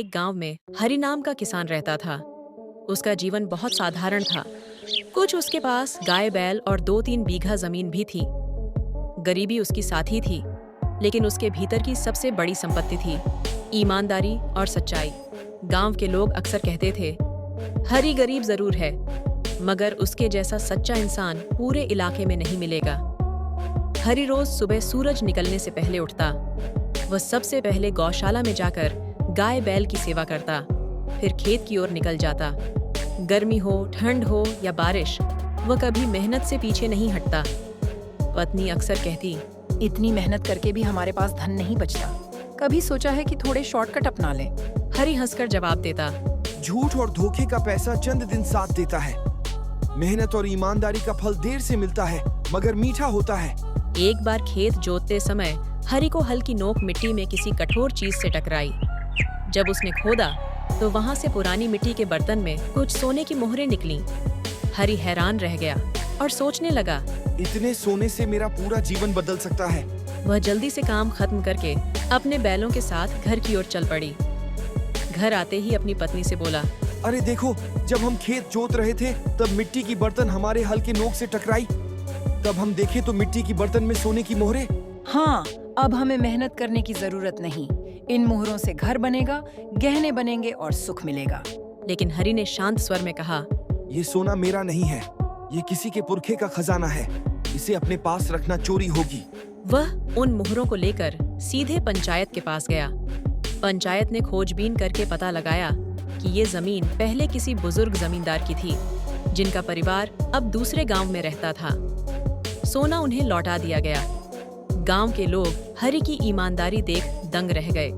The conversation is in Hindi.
एक गांव में हरि नाम का किसान रहता था। उसका जीवन बहुत साधारण था। कुछ उसके पास गाय बैल और 2-3 बीघा जमीन भी थी। गरीबी उसकी साथी थी, लेकिन उसके भीतर की सबसे बड़ी संपत्ति थी ईमानदारी और सच्चाई। गांव के लोग अक्सर कहते थे, हरि गरीब जरूर है, मगर उसके जैसा सच्चा इंसान पूरे इलाके में नहीं मिलेगा। हरि रोज सुबह सूरज निकलने से पहले उठता। वह सबसे पहले गौशाला में जाकर गाय बैल की सेवा करता, फिर खेत की ओर निकल जाता। गर्मी हो, ठंड हो या बारिश, वह कभी मेहनत से पीछे नहीं हटता। पत्नी अक्सर कहती, इतनी मेहनत करके भी हमारे पास धन नहीं बचता। कभी सोचा है कि थोड़े शॉर्टकट अपना लें? हरि हंसकर जवाब देता, झूठ और धोखे का पैसा चंद दिन साथ देता है। मेहनत और ईमानदारी का फल देर से मिलता है, मगर मीठा होता है। एक बार खेत जोतते समय हरि को हल्की नोक मिट्टी में किसी कठोर चीज से टकराई। जब उसने खोदा तो वहां से पुरानी मिट्टी के बर्तन में कुछ सोने की मोहरें निकलीं। हरि हैरान रह गया और सोचने लगा, इतने सोने से मेरा पूरा जीवन बदल सकता है। वह जल्दी से काम खत्म करके अपने बैलों के साथ घर की ओर चल पड़ी। घर आते ही अपनी पत्नी से बोला, अरे देखो, जब हम खेत जोत रहे थे तब मिट्टी की बर्तन हमारे हल के नोक से टकराई। तब हम देखे तो मिट्टी की बर्तन में सोने की मोहरें। हाँ, अब हमें मेहनत करने की जरूरत नहीं। इन मोहरों से घर बनेगा, गहने बनेंगे और सुख मिलेगा। लेकिन हरि ने शांत स्वर में कहा, ये सोना मेरा नहीं है, ये किसी के पुरखे का खजाना है। इसे अपने पास रखना चोरी होगी। वह उन मोहरों को लेकर सीधे पंचायत के पास गया। पंचायत ने खोजबीन करके पता लगाया कि ये जमीन पहले किसी बुजुर्ग जमींदार की थी, जिनका परिवार अब दूसरे गांव में रहता था। सोना उन्हें लौटा दिया गया। गांव के लोग हरि की ईमानदारी देख दंग रह गए।